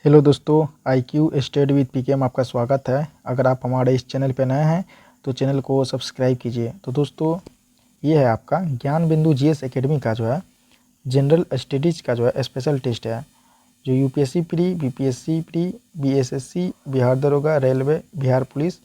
Hello दोस्तों, IQ study with पीके में आपका स्वागत है। अगर आप हमारे इस चैनल पर नए हैं तो चैनल को सब्सक्राइब कीजिए। तो दोस्तों, ये है आपका ज्ञान बिंदु GS एकेडमी का जो है जनरल स्टडीज़ का जो है स्पेशल टेस्ट है, जो UPSC pre, BPSC pre, BSSC, Bihar दरोगा, railway, Bihar police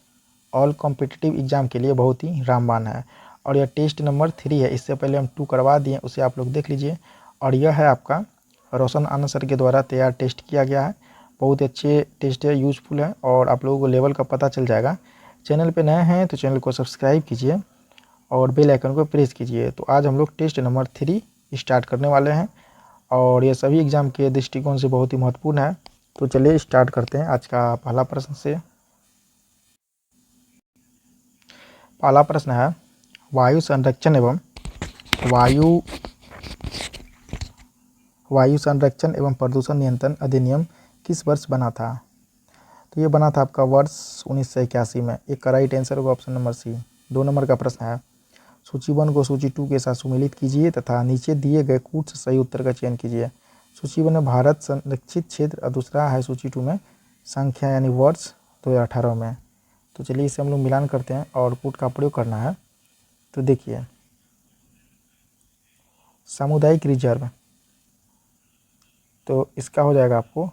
all competitive exam के लिए बहुत ही रामबाण है। और यह टेस्ट नंबर 3 है। इससे पहले हम 2 करवा दिए, उसे आप लोग देख लीजिए। और यह है आपका रोशन आनंद सर के द्वारा तैयार टेस्ट किया गया है। बहुत अच्छे टेस्ट है, यूज़फुल है और आप लोगों को लेवल का पता चल जाएगा। चैनल पे नए हैं तो चैनल को सब्सक्राइब कीजिए और बेल आइकन को प्रेस कीजिए। तो आज हम लोग टेस्ट नंबर 3 स्टार्ट करने वाले हैं और ये सभी एग्ज़ाम के दृष्टिकोण से बहुत ही महत्वपूर्ण है। तो चलिए स्टार्ट करते हैं आज का पहला प्रश्न से। पहला प्रश्न है, वायु संरक्षण एवं वायु संरक्षण एवं प्रदूषण नियंत्रण अधिनियम किस वर्ष बना था? तो ये बना था आपका वर्ष 1981 में। एक का राइट आंसर होगा ऑप्शन नंबर सी। 2 नंबर का प्रश्न है, सूची 1 को सूची 2 के साथ सुमेलित कीजिए तथा नीचे दिए गए कूट से सही उत्तर का चयन कीजिए। सूची 1 में भारत संरक्षित क्षेत्र और दूसरा है सूची 2 में संख्या यानी वर्ष 2018 में। तो चलिए इसे हम लोग मिलान करते हैं और कूट का प्रयोग करना है। तो देखिए, सामुदायिक रिजर्व, तो इसका हो जाएगा आपको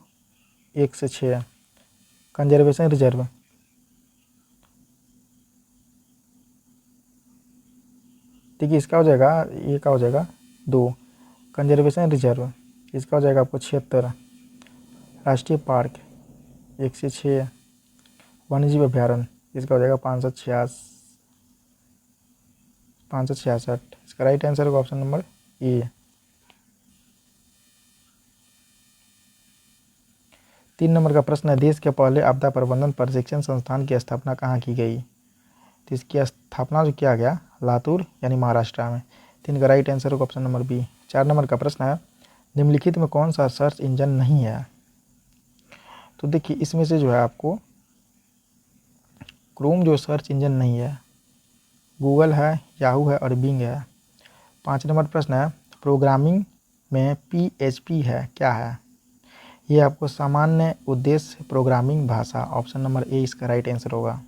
1 से 6। कंजर्वेशन रिजर्व, ठीक है, इसका हो जाएगा, ये का हो जाएगा 2। कंजर्वेशन रिजर्व इसका हो जाएगा आपको 76। राष्ट्रीय पार्क 1 से 6। वन्यजीव अभ्यारण्य इसका हो जाएगा 566। इसका राइट आंसर होगा ऑप्शन नंबर ए। 3 नंबर का प्रश्न है, देश के पहले आपदा प्रबंधन प्रशिक्षण संस्थान की स्थापना कहाँ की गई? तो इसकी स्थापना जो किया गया लातूर यानी महाराष्ट्र में। 3 का राइट आंसर होगा ऑप्शन नंबर बी। 4 नंबर का प्रश्न है, निम्नलिखित में कौन सा सर्च इंजन नहीं है? तो देखिए, इसमें से जो है आपको क्रोम जो सर्च इंजन नहीं है, गूगल है, याहू है और बिंग है। 5 नंबर प्रश्न है, प्रोग्रामिंग में PHP है क्या है? ये आपको सामान्य उद्देश्य प्रोग्रामिंग भाषा, ऑप्शन नंबर ए इसका राइट आंसर होगा।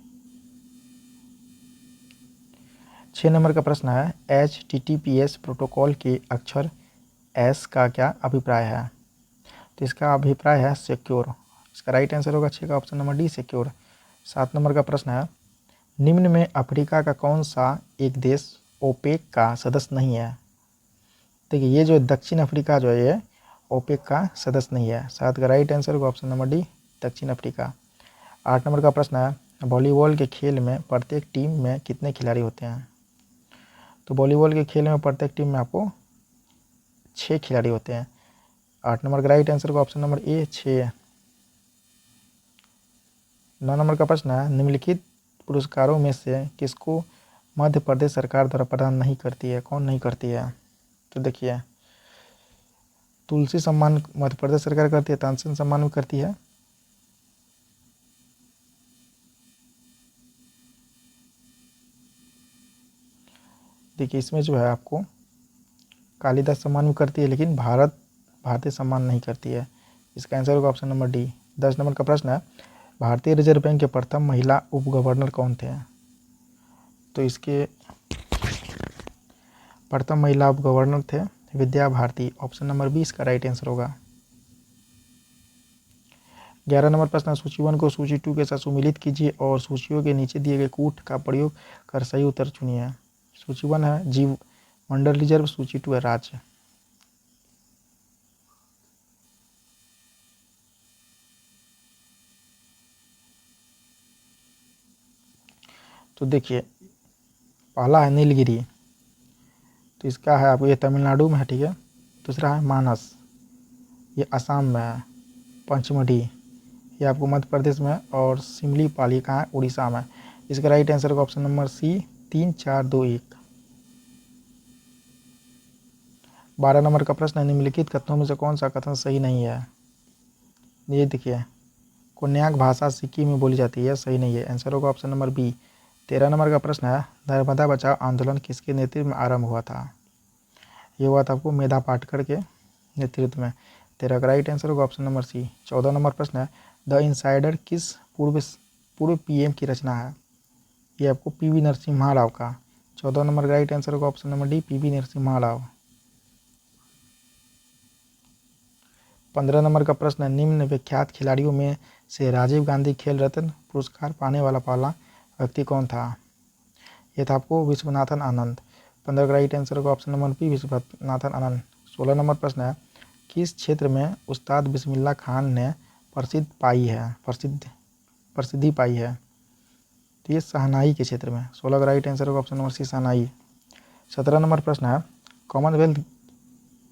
6 नंबर का प्रश्न है, HTTPS प्रोटोकॉल के अक्षर S का क्या अभिप्राय है? तो इसका अभिप्राय है सिक्योर। इसका राइट आंसर होगा 6 का option number D secure. 7 number का प्रश्न है, निम्न में अफ्रीका का कौन सा एक देश ओपेक का सदस्य नहीं है? देखिए, ये जो दक्षिण अफ्रीका जो है ये ओपेक का सदस्य नहीं है। 7 का राइट आंसर होगा ऑप्शन नंबर डी दक्षिण अफ्रीका। 8 नंबर का प्रश्न है, वॉलीबॉल के खेल में प्रत्येक टीम में कितने खिलाड़ी होते हैं? तो वॉलीबॉल के खेल में प्रत्येक टीम में आपको 6 खिलाड़ी होते हैं। 8 नंबर का राइट आंसर होगा ऑप्शन नंबर ए 6। 9 नंबर का प्रश्न है, निम्नलिखित पुरस्कारों में से किसको मध्य प्रदेश सरकार द्वारा प्रदान नहीं करती है? कौन नहीं करती है? तो देखिए, तुलसी सम्मान मध्य प्रदेश सरकार करती है, तानसेन सम्मान भी करती है। देखिए, इसमें जो है आपको कालिदास सम्मान भी करती है, लेकिन भारतीय सम्मान नहीं करती है। इसका आंसर होगा ऑप्शन नंबर डी। 10 नंबर का प्रश्न है, भारतीय रिजर्व बैंक के प्रथम महिला उप गवर्नर कौन थे? तो इसके प्रथम महिला उप गवर्नर थे Vidya Bharati, option number B इसका राइट आंसर होगा। 11 नंबर प्रश्न, सूची 1 को सूची 2 के साथ सुमेलित कीजिए और सूचियों के नीचे दिए गए कूट का प्रयोग कर सही उत्तर चुनिए। सूची 1 है जीव मंडल रिजर्व, सूची 2 है राज्य। तो देखिए, पहला है नीलगिरी, तो इसका है आपको, ये तमिलनाडु में है, ठीक है। दूसरा है मानस, ये असम में है। पंचमढ़ी ये आपको मध्य प्रदेश में, और सिमलीपाल ये कहाँ है? उड़ीसा में। इसका राइट आंसर होगा ऑप्शन नंबर सी 3 4 2 1। 12 नंबर का प्रश्न है, निम्नलिखित कथनों में से कौन सा कथन सही नहीं है? ये देखिए, कोन्याक भाषा सिक्किम में बोली जाती है, सही नहीं है। आंसर होगा ऑप्शन नंबर बी। 13 नंबर का प्रश्न है, नर्मदा बचाओ आंदोलन किसके नेतृत्व में आरंभ हुआ था? ये हुआ था आपको मेधा पाटकर के नेतृत्व में। 13 का राइट आंसर होगा ऑप्शन नंबर सी। 14 नंबर प्रश्न है, द इनसाइडर किस पूर्व पीएम की रचना है? ये आपको पीवी नरसिम्हा राव का। 14 नंबर का राइट आंसर होगा option number D, PV Narasimha Rao. 15 number का प्रश्न है, निम्न विख्यात खिलाड़ियों में से राजीव गांधी खेल रत्न पुरस्कार पाने वाला पहला व्यक्ति कौन था? ये था आपको विश्वनाथन आनंद। 15 का राइट आंसर होगा option number B, Viswanathan Anand. 16 number प्रश्न है, किस क्षेत्र में उस्ताद बिस्मिल्लाह खान ने प्रसिद्धि पाई है? तो ये शहनाई के क्षेत्र में। 16 का राइट आंसर होगा ऑप्शन नंबर सी, शहनाई। 17 नंबर प्रश्न है, कॉमनवेल्थ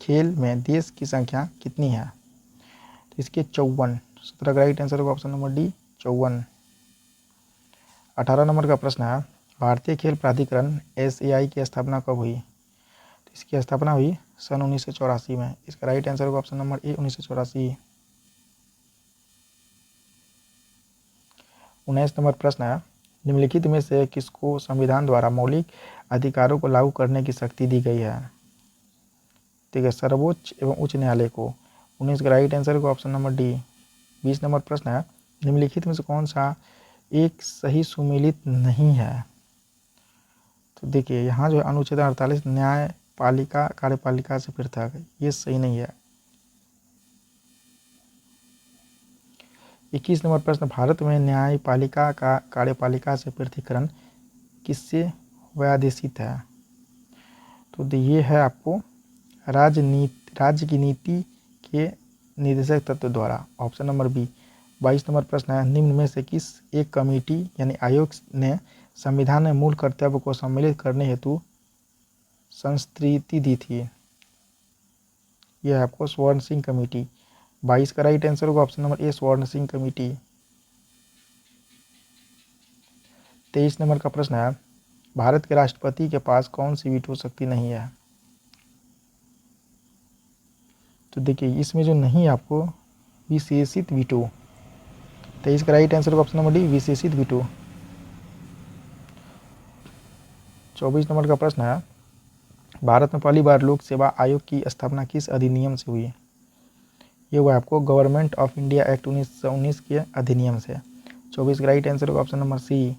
खेल में देश की संख्या कितनी है? तो इसके 54। 17 का राइट आंसर होगा ऑप्शन नंबर डी, 54। 18 नंबर का प्रश्न है, भारतीय खेल प्राधिकरण SAI की स्थापना कब हुई? तो इसकी स्थापना हुई सन 1984 में। इसका राइट आंसर होगा ऑप्शन नंबर ए, 1984। 19 नंबर प्रश्न है, निम्नलिखित में से किसको संविधान द्वारा मौलिक अधिकारों को लागू करने की शक्ति दी गई है? ठीक है, सर्वोच्च एवं उच्च न्यायालय को। 19 का राइट आंसर होगा ऑप्शन नंबर डी। 20 नंबर प्रश्न है, निम्नलिखित में से कौन सा एक सही सुमेलित नहीं है? तो देखिए यहाँ जो है अनुच्छेद 48 न्यायपालिका कार्यपालिका से पृथक, ये सही नहीं है। 21 नंबर प्रश्न, भारत में न्यायपालिका का कार्यपालिका से पृथकीकरण किससे व्यादेशित है? तो ये है आपको राज्य की नीति के निर्देशक तत्व द्वारा, ऑप्शन नंबर बी। 22 नंबर प्रश्न है, निम्न में से किस एक कमेटी यानी आयोग ने संविधान में मूल कर्तव्य को सम्मिलित करने हेतु संस्तृति दी थी? यह है आपको स्वर्ण सिंह कमेटी। 22 का राइट आंसर होगा ऑप्शन नंबर ए, स्वर्ण सिंह कमेटी। 23 नंबर का प्रश्न है, भारत के राष्ट्रपति के पास कौन सी वीटो शक्ति नहीं है? तो देखिए इसमें जो नहीं है आपको विशेषित वीटो। 23 का राइट आंसर होगा ऑप्शन नंबर डी, विशेषित वीटो। 24 नंबर का प्रश्न है, भारत में पहली बार लोक सेवा आयोग की स्थापना किस अधिनियम से हुई? ये हुआ आपको गवर्नमेंट ऑफ इंडिया एक्ट 1919 के अधिनियम से। 24 का राइट आंसर होगा ऑप्शन नंबर सी।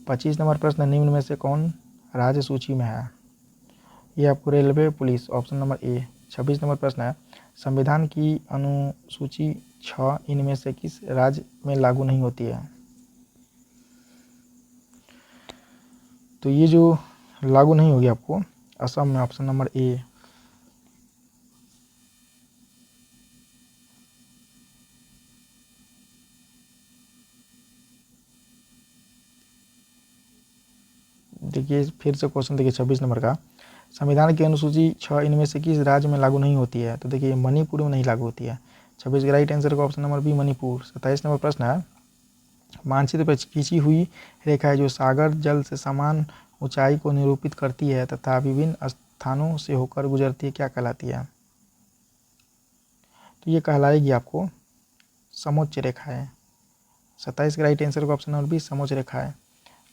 25 नंबर प्रश्न, निम्न में से कौन राज्य सूची में है? ये आपको रेलवे पुलिस, ऑप्शन नंबर ए। 26 नंबर प्रश्न है, संविधान की अनुसूची 6 इनमें से किस राज्य में लागू नहीं होती है? तो ये जो लागू नहीं होगी आपको असम में, ऑप्शन नंबर ए। देखिए फिर से क्वेश्चन देखिए 26 नंबर का, संविधान की अनुसूची 6 इनमें से किस राज्य में लागू नहीं होती है? तो देखिए मणिपुर में नहीं लागू होती है। 26 का राइट आंसर का option number B, Manipur. 27 number प्रश्न है, मानचित्र पर खींची हुई रेखाएं जो सागर जल से समान ऊंचाई को निरूपित करती है तथा विभिन्न स्थानों से होकर गुजरती है, क्या कहलाती है? तो ये कहलाएगी आपको समोच्च रेखाएं। 27 का राइट आंसर का ऑप्शन नंबर बी, समोच्च रेखाएं।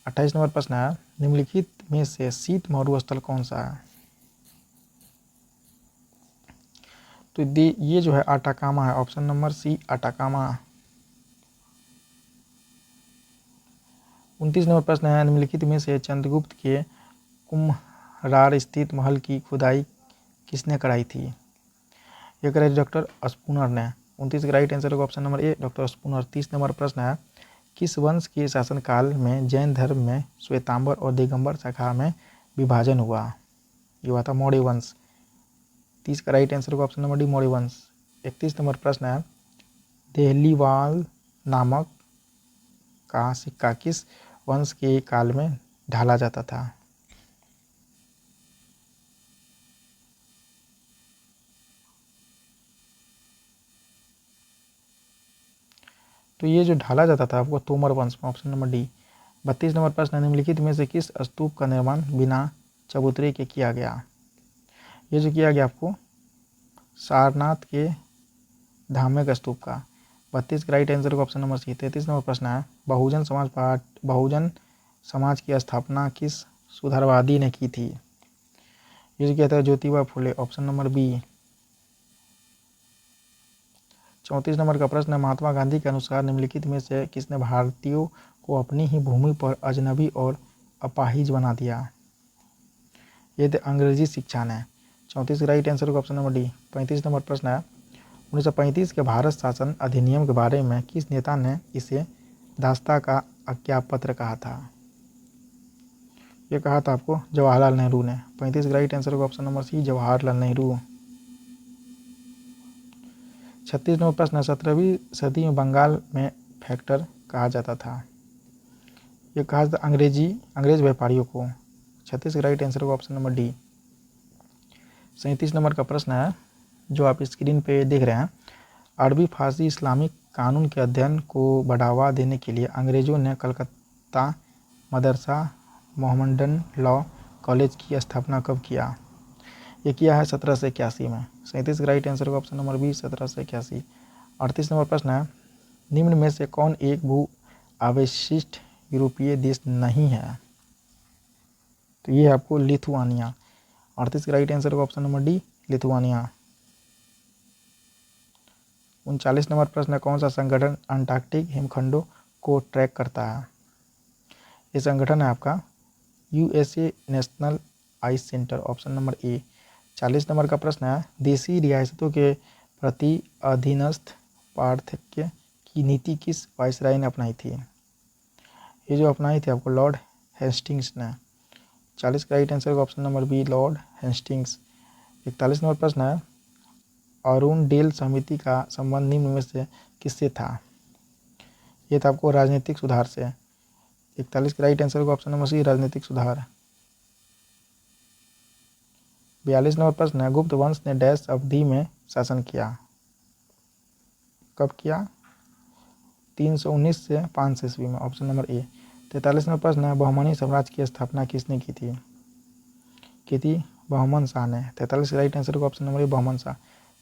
28 नंबर प्रश्न है, निम्नलिखित में से शीत मरुस्थल कौन सा है? तो ये जो है अटाकामा है, option number C, Atacama. 29 number प्रश्न है, निम्नलिखित में से चंद्रगुप्त के कुम्हरार स्थित महल की खुदाई किसने कराई थी? ये कराई डॉक्टर स्पूनर ने। 29 का राइट आंसर होगा ऑप्शन नंबर ए, डॉक्टर स्पूनर। 30 नंबर प्रश्न है, किस वंश के शासनकाल में जैन धर्म में श्वेतांबर और दिगंबर शाखा में विभाजन हुआ? ये हुआ था मौर्य वंश। 30 का राइट आंसर होगा ऑप्शन नंबर डी, मौर्य वंश। 31 नंबर प्रश्न है, देहलीवाल नामक का सिक्का किस वंश के काल में ढाला जाता था? तो ये जो ढाला जाता था आपको तोमर वंश में, ऑप्शन नंबर डी। 32 नंबर प्रश्न, निम्नलिखित में से किस स्तूप का निर्माण बिना चबूतरे के किया गया? ये जो किया गया आपको सारनाथ के धामक स्तूप का। 32 का राइट आंसर का ऑप्शन नंबर सी। 33 नंबर प्रश्न है, बहुजन समाज की स्थापना किस सुधारवादी ने की थी? ये क्या था, Jyotiba Phule, option number B. 34 number का प्रश्न है, महात्मा गांधी के अनुसार निम्नलिखित में से किसने भारतीयों को अपनी ही भूमि पर अजनबी और अपाहिज बना दिया? ये थे अंग्रेजी शिक्षा ने। 34 राइट आंसर का ऑप्शन नंबर डी। 35 नंबर प्रश्न है, 1935 के भारत शासन अधिनियम के बारे में किस नेता ने इसे दास्ता का आज्ञापत्र कहा था? ये कहा था आपको जवाहरलाल नेहरू ने। 35 राइट आंसर का option number C, Jawaharlal Nehru. 36 number प्रश्न है, 17वीं सदी में बंगाल में फैक्टर कहा जाता था? ये कहा था अंग्रेज व्यापारियों को। 36 राइट आंसर का ऑप्शन नंबर डी। 37 नंबर का प्रश्न है, जो आप स्क्रीन पे देख रहे हैं, अरबी फारसी इस्लामिक कानून के अध्ययन को बढ़ावा देने के लिए अंग्रेजों ने Calcutta Madrasa Mohammedan law college की स्थापना कब किया? ये किया है 1781 में। 37 राइट आंसर का ऑप्शन नंबर बी, 1781। 38 नंबर प्रश्न है, निम्न में से कौन एक भू अवशिष्ट यूरोपीय देश नहीं है? तो ये है आपको लिथुआनिया। 38 राइट आंसर का option number D, Lithuania. 39 number प्रश्न है, कौन सा संगठन अंटार्कटिक हिमखंडों को ट्रैक करता है? ये संगठन है आपका USA national ice centre, option number ए। 40 नंबर का प्रश्न है, देशी रियासतों के प्रति अधीनस्थ पार्थक्य की नीति किस वायसराय ने अपनाई थी? ये जो अपनाई थी आपको लॉर्ड हेस्टिंग्स ने। 40 का राइट आंसर का option number B, Lord Hastings. 41 number प्रश्न है, अरुणडेल समिति का संबंध निम्न में से किससे था? ये था आपको राजनीतिक सुधार से। 41 का राइट आंसर का ऑप्शन नंबर सी, राजनीतिक सुधार। 42 नंबर प्रश्न है, गुप्त वंश ने डैश अवधि में शासन किया? कब किया? 319 से 500 ईस्वी में, ऑप्शन नंबर ए। 43 नंबर प्रश्न है, बहमनी साम्राज्य की स्थापना किसने की थी? बहमन शाह ने। 43 राइट आंसर का ऑप्शन नंबर ए, बहमन शाह।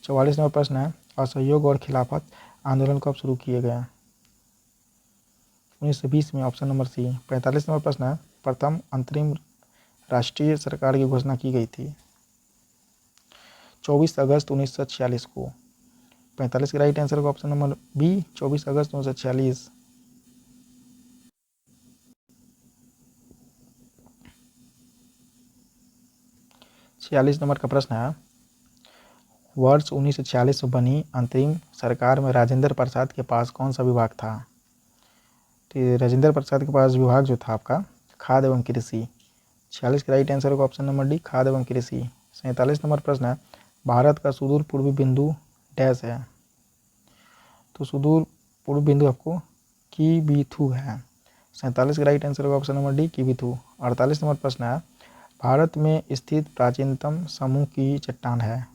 44 नंबर प्रश्न है, असहयोग और खिलाफत आंदोलन कब शुरू किए गए? 1920 में, ऑप्शन नंबर सी। 45 नंबर प्रश्न है, प्रथम अंतरिम राष्ट्रीय सरकार की घोषणा की गई थी? 24 अगस्त 1946 को। 45 का राइट आंसर का ऑप्शन नंबर बी, 24 अगस्त 1946। 46 नंबर का प्रश्न है, वर्ष 1946 में बनी अंतरिम सरकार में राजेंद्र प्रसाद के पास कौन सा विभाग था? तो राजेंद्र प्रसाद के पास विभाग जो था आपका खाद्य एवं कृषि। 46 का राइट आंसर का ऑप्शन नंबर डी, खाद्य एवं कृषि। 47 नंबर प्रश्न है, भारत का सुदूर पूर्वी बिंदु डैश है? तो सुदूर पूर्वी बिंदु आपको किबिथु है। 47 का राइट आंसर का option number D, Kibithu. 48 number प्रश्न है, भारत में स्थित प्राचीनतम समूह की चट्टान है?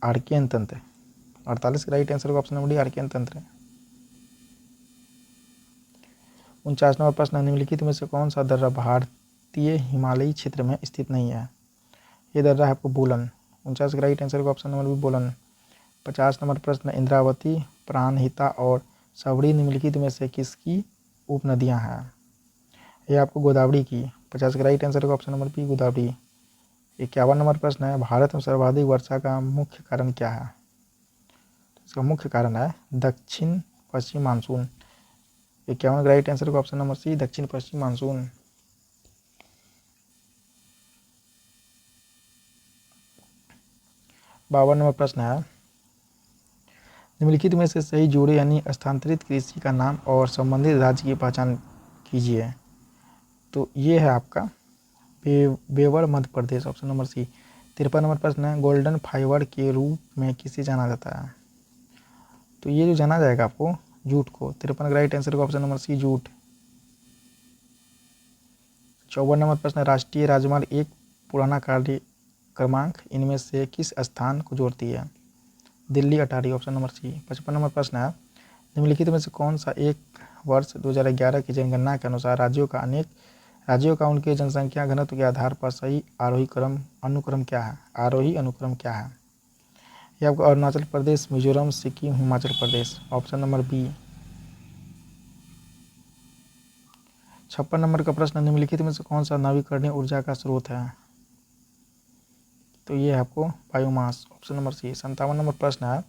आर्कियन तंत्र। 48 का राइट आंसर का ऑप्शन नंबर डी, आर्कियन तंत्र। 49 नंबर प्रश्न, निम्नलिखित में से कौन सा दर्रा भारतीय हिमालयी क्षेत्र में स्थित नहीं है? ये दर्रा है आपको बोलन। 49 का राइट आंसर का ऑप्शन नंबर बी, बोलन। 50 नंबर प्रश्न, इंद्रावती, प्राणहिता और सबड़ी निम्नलिखित में से किसकी उपनदियां हैं? ये आपको गोदावरी की। 50 का राइट आंसर का option number B, Godavari. 51 number प्रश्न है, भारत में सर्वाधिक वर्षा का मुख्य कारण क्या है? इसका मुख्य कारण है दक्षिण पश्चिम मानसून। 51 का राइट आंसर का ऑप्शन नंबर सी, दक्षिण पश्चिम मानसून। 52 नंबर प्रश्न है, निम्नलिखित में से सही जोड़े यानी स्थानांतरित कृषि का नाम और संबंधित राज्य की पहचान कीजिए। तो ये है आपका Weber Madhya Pradesh, option number सी। 53 नंबर प्रश्न है, गोल्डन फाइबर के रूप में किसे जाना जाता है? तो ये जो जाना जाएगा आपको जूट को। 53 का राइट आंसर का option number C, jute. 54 number प्रश्न है, राष्ट्रीय राजमार्ग एक पुराना कार्य क्रमांक इनमें से किस स्थान को जोड़ती है? दिल्ली अटारी, ऑप्शन नंबर सी। 55 नंबर प्रश्न है, निम्नलिखित में से कौन सा एक वर्ष 2011 की जनगणना के अनुसार राज्यों का उनके जनसंख्या घनत्व के आधार पर सही आरोही अनुक्रम क्या है? आरोही अनुक्रम क्या है? ये आपको Arunachal Pradesh, Mizoram, Sikkim, Himachal Pradesh, option number B. 56 number का प्रश्न, निम्नलिखित में से कौन सा नवीकरणीय ऊर्जा का स्रोत है? तो ये है आपको biomass, option number C. 57 number प्रश्न है,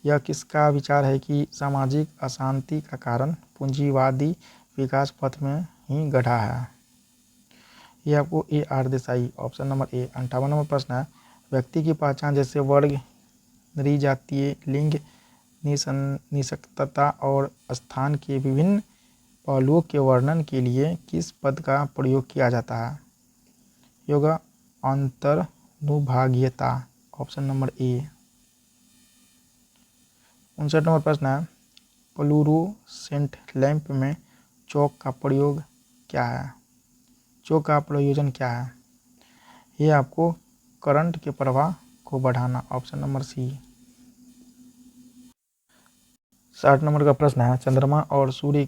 यह किसका विचार है कि सामाजिक अशांति का कारण पूंजीवादी विकास पथ में ही गढ़ा है? ये आपको A R Desai, option number A. 58 number प्रश्न है, व्यक्ति की पहचान जैसे वर्ग, नृजातीय, लिंग, निषक्तता और स्थान के विभिन्न पहलुओं के वर्णन के लिए किस पद का प्रयोग किया जाता है? योगा अंतर्नुभागीयता, ऑप्शन नंबर ए। 59 नंबर प्रश्न है, फ्लूरोसेंट लैंप में चौक का प्रयोग क्या है? चौक का प्रयोजन क्या है? ये आपको करंट के प्रवाह को बढ़ाना, ऑप्शन नंबर सी। 60 नंबर का प्रश्न है, चंद्रमा और सूर्य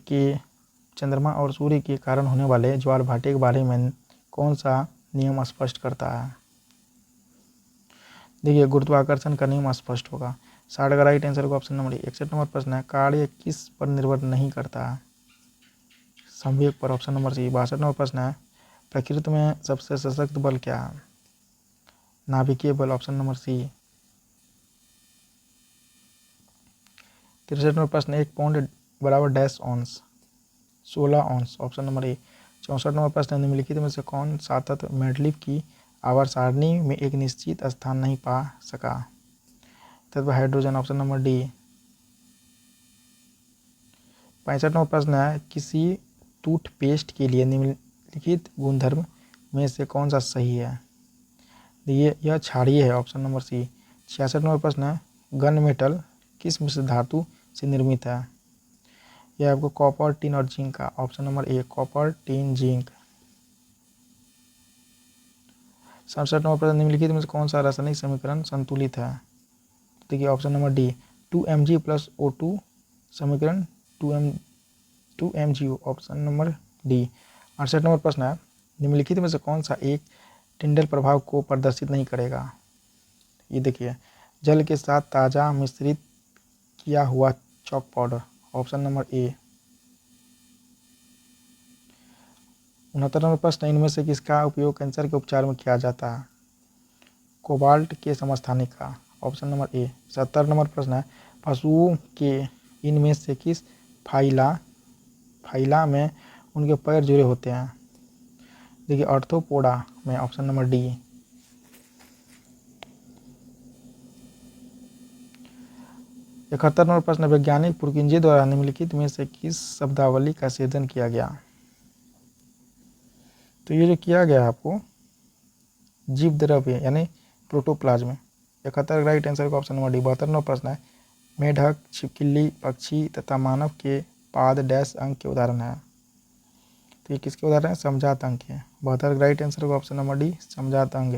के कारण होने वाले ज्वार भाटे के बारे में कौन सा नियम स्पष्ट करता है? देखिए, गुरुत्वाकर्षण का नियम स्पष्ट होगा। 60 का राइट आंसर होगा ऑप्शन नंबर ए। 61 नंबर प्रश्न है, कार्य किस पर निर्भर नहीं करता है? संवेग पर, ऑप्शन नंबर सी। 62 नंबर प्रश्न है, प्रकृति में सबसे सशक्त बल क्या है? नाभिकीय बल, ऑप्शन नंबर सी। 63 नंबर प्रश्न, 1 पाउंड बराबर dash ounce? 16 ounce, option number A. 64 नंबर प्रश्न, निम्नलिखित में से कौन सा तत्व मेंडलीव की आवर्त सारणी में एक निश्चित स्थान नहीं पा सका? तत्व hydrogen, option number D. 65 number प्रश्न है, किसी टूथपेस्ट के लिए निम्नलिखित गुणधर्म में से कौन सा सही है? यह क्षारीय है, ऑप्शन नंबर सी। 66 नंबर प्रश्न है, गन मेटल किस मिश्र धातु से निर्मित है? यह आपको कॉपर, टिन और जिंक का, ऑप्शन नंबर ए। Copper, tin, zinc. 67 नंबर प्रश्न, निम्नलिखित में से कौन सा रासायनिक समीकरण संतुलित है? देखिए, option number D, 2Mg + O2 समीकरण 2MgO, option number D. 68 number प्रश्न है, निम्नलिखित में से कौन सा एक टिंडल प्रभाव को प्रदर्शित नहीं करेगा? ये देखिए, जल के साथ ताज़ा मिश्रित किया हुआ चॉक पाउडर, ऑप्शन नंबर ए। 69 नंबर प्रश्न, इनमें से किसका उपयोग कैंसर के उपचार में किया जाता है? कोबाल्ट के समस्थानिक का, ऑप्शन नंबर ए। 70 नंबर प्रश्न है, पशुओं के इनमें से किस फाइला में उनके पैर जुड़े होते हैं? देखिए, आर्थ्रोपोडा में, ऑप्शन नंबर डी। 71 नंबर प्रश्न, वैज्ञानिक पुरकिंजे द्वारा निम्नलिखित में से किस शब्दावली का सृजन किया गया? तो ये जो किया गया आपको जीव द्रव्य यानी प्रोटोप्लाज्म। 71 राइट आंसर का ऑप्शन नंबर डी। 72 नंबर प्रश्न है, मेढक, छिपकली, पक्षी तथा मानव के पाद डैश अंग के उदाहरण है? तो ये किसके उदाहरण है? समजात अंग के। 72 राइट आंसर का ऑप्शन नंबर डी, समजात अंग।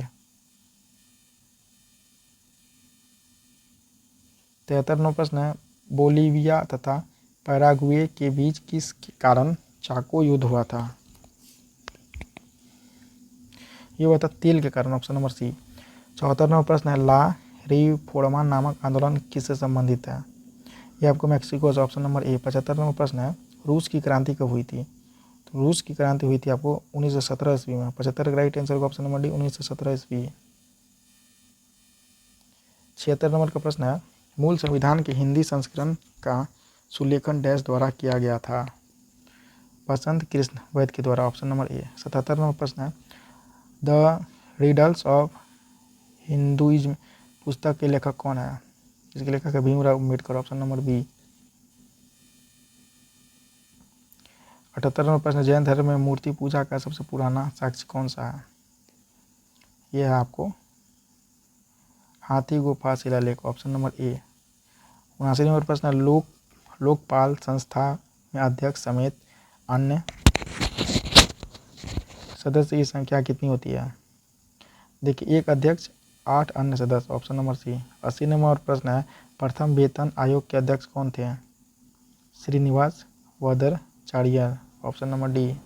73 नंबर प्रश्न है, बोलीविया तथा पैराग्वे के बीच किस कारण चाको युद्ध हुआ था? ये हुआ था तेल के कारण, ऑप्शन नंबर सी। 74 नंबर प्रश्न है, ला रिफोर्मा नामक आंदोलन किससे संबंधित है? ये आपको मैक्सिको से, ऑप्शन नंबर ए। 75 नंबर प्रश्न है, रूस की क्रांति कब हुई थी? तो रूस की क्रांति हुई थी आपको 1917 ईस्वी में। 75 का राइट आंसर का ऑप्शन नंबर डी, 1917 ईस्वी। 76 नंबर का प्रश्न है, मूल संविधान के हिंदी संस्करण का सुलेखन डैश द्वारा किया गया था? बसंत कृष्ण वैद्य के द्वारा, ऑप्शन नंबर ए। 77 नंबर प्रश्न है, द रिडल्स ऑफ हिंदुइज्म पुस्तक के लेखक कौन है? इसके लेखक है Bhimrao Ambedkar, option number B. 78 number प्रश्न, जैन धर्म में मूर्ति पूजा का सबसे पुराना साक्ष्य कौन सा है? यह है आपको हाथी गुफा शिलालेख, ऑप्शन नंबर ए। 79 नंबर प्रश्न है, लोकपाल संस्था में अध्यक्ष समेत अन्य सदस्य की संख्या कितनी होती है? देखिए, एक अध्यक्ष 8 अन्य सदस्य, ऑप्शन नंबर सी। 80 नंबर प्रश्न है, प्रथम वेतन आयोग के अध्यक्ष कौन थे? Srinivas Varadacharya, option number D.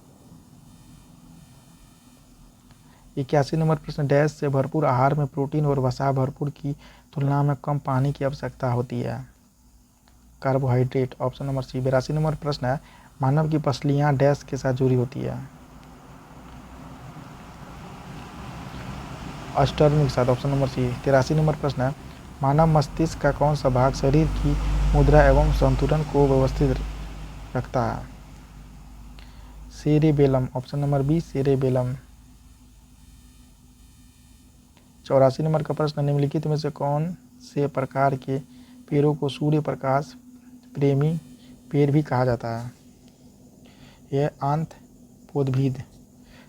81 नंबर प्रश्न, डैश से भरपूर आहार में प्रोटीन और वसा भरपूर की तुलना में कम पानी की आवश्यकता होती है? Carbohydrate, option number C. 82 number प्रश्न है, मानव की पसलियां डैश के साथ जुड़ी होती है? अस्टर्न के साथ, ऑप्शन नंबर सी। 83 नंबर प्रश्न है, मानव मस्तिष्क का कौन सा भाग शरीर की मुद्रा एवं संतुलन को व्यवस्थित रखता है? Cerebellum, option number B cerebellum. 84 number का प्रश्न, निम्नलिखित में से कौन से प्रकार के पेड़ों को सूर्य प्रकाश प्रेमी पेड़ भी कहा जाता है? यह आंतपोदभिद।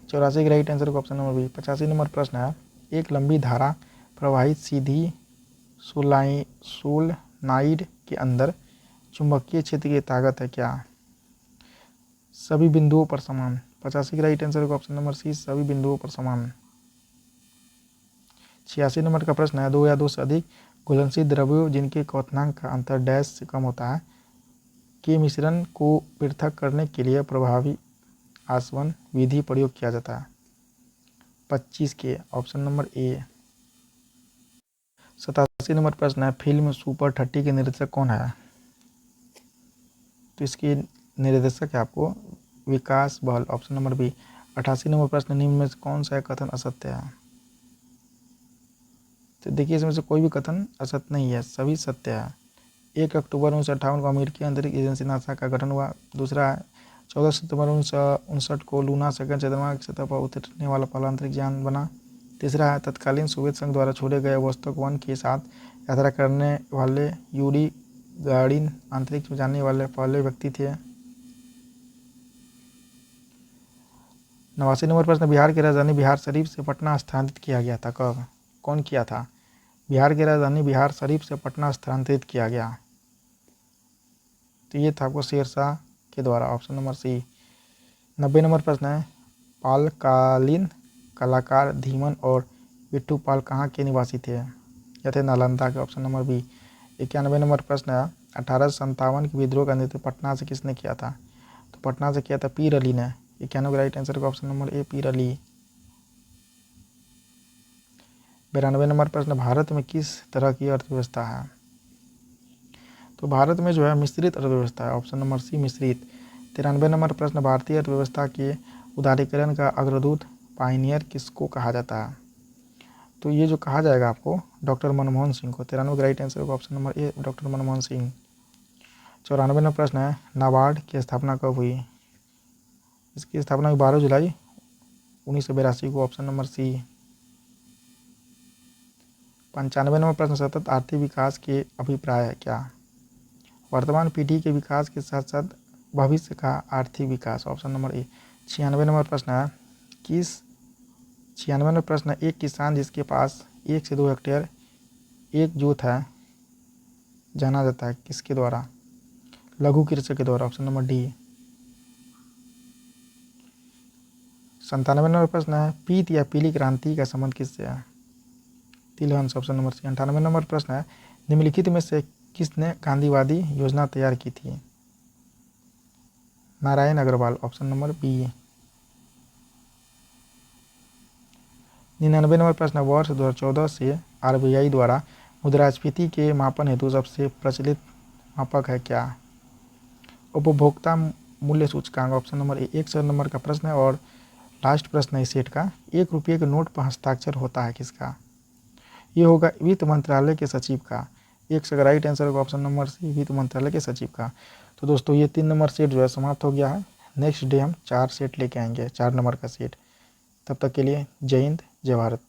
84 का राइट आंसर का ऑप्शन नंबर बी। 85 नंबर प्रश्न है, एक लंबी धारा प्रवाहित सीधी सोलनाइड के अंदर चुंबकीय क्षेत्र की ताकत है क्या? सभी बिंदुओं पर समान। 85 का राइट आंसर का ऑप्शन नंबर सी, सभी बिंदुओं पर समान। 86 नंबर का प्रश्न है, दो या दो से अधिक घुलनशील द्रव्यों जिनके क्वथनांक का अंतर डैश से कम होता है के मिश्रण को पृथक करने के लिए प्रभावी आसवन विधि प्रयोग किया जाता है? 25 के, ऑप्शन नंबर ए। 87 नंबर प्रश्न है, फिल्म सुपर 30 के निर्देशक कौन है? तो इसके निर्देशक है आपको विकास बहल, ऑप्शन नंबर बी। 88 नंबर प्रश्न, निम्न में से कौन सा कथन असत्य है? तो देखिए इसमें से कोई भी कथन असत्य नहीं है, सभी सत्य है। 1 अक्टूबर 1958 को अमेरिकी अंतरिक्ष एजेंसी नासा का गठन हुआ। दूसरा है 14 सितंबर 1959 को लूना सेकंड चंद्रमा की सतह पर उतरने वाला पहला अंतरिक्ष यान बना। तीसरा है तत्कालीन सोवियत संघ द्वारा छोड़े गए वोस्तोक 1 के साथ यात्रा करने वाले यूरी गागारिन अंतरिक्ष में जाने वाले पहले व्यक्ति थे। 89 नंबर प्रश्न, बिहार की राजधानी बिहार शरीफ से पटना स्थानांतरित किया गया था कब? कौन किया था? बिहार की राजधानी बिहार शरीफ से पटना स्थानांतरित किया गया, तो ये था आपको शेरशाह के द्वारा, ऑप्शन नंबर सी। 90 नंबर प्रश्न है, पालकालीन कलाकार धीमन और बिट्टू पाल कहाँ के निवासी थे? या थे नालंदा के, ऑप्शन नंबर बी। 91 नंबर प्रश्न है, 1857 के विद्रोह का नेतृत्व पटना से किसने किया था? तो पटना से किया था पीर अली ने। 91 का राइट आंसर का ऑप्शन नंबर ए पीर अली। 92 नंबर प्रश्न, भारत में किस तरह की अर्थव्यवस्था है? तो भारत में जो है मिश्रित अर्थव्यवस्था है, ऑप्शन नंबर सी मिश्रित। 93 नंबर प्रश्न, भारतीय अर्थव्यवस्था के उदारीकरण का अग्रदूत पायनियर किसको कहा जाता है? तो ये जो कहा जाएगा आपको डॉक्टर मनमोहन सिंह को। 93 का राइट आंसर का ऑप्शन नंबर ए डॉक्टर मनमोहन सिंह। 94 नंबर प्रश्न है, नाबार्ड की स्थापना कब हुई? इसकी स्थापना 12 जुलाई 1982 को, ऑप्शन नंबर सी। 95 नंबर प्रश्न, सतत आर्थिक विकास के अभिप्राय है क्या? वर्तमान पीढ़ी के विकास के साथ साथ भविष्य का आर्थिक विकास, ऑप्शन नंबर ए। 96 नंबर प्रश्न है, 96 नंबर प्रश्न है, एक किसान जिसके पास 1 से 2 हेक्टेयर एक जोत है जाना जाता है किसके द्वारा? लघु कृषक के द्वारा, ऑप्शन नंबर डी। 97 नंबर प्रश्न है, पीत या पीली क्रांति का संबंध किससे है? तिलहन, ऑप्शन नंबर सी। 98 नंबर प्रश्न है, निम्नलिखित में से किसने गांधीवादी योजना तैयार की थी? Narayan Agarwal, option number B. 99 number प्रश्न, वर्ष 2014 से आरबीआई द्वारा मुद्रास्फीति के मापन हेतु सबसे प्रचलित मापक है क्या? उपभोक्ता मूल्य सूचकांक, ऑप्शन नंबर ए। 100 नंबर का प्रश्न है और लास्ट प्रश्न है इस सेट का, 1 रुपये के नोट पर हस्ताक्षर होता है किसका? ये होगा वित्त मंत्रालय के सचिव का। 100 का राइट आंसर होगा ऑप्शन नंबर सी वित्त मंत्रालय के सचिव का। तो दोस्तों ये 3 नंबर सेट जो है समाप्त हो गया है। नेक्स्ट डे हम 4 सेट लेके आएंगे, 4 नंबर का सेट। तब तक के लिए जय हिंद जय भारत।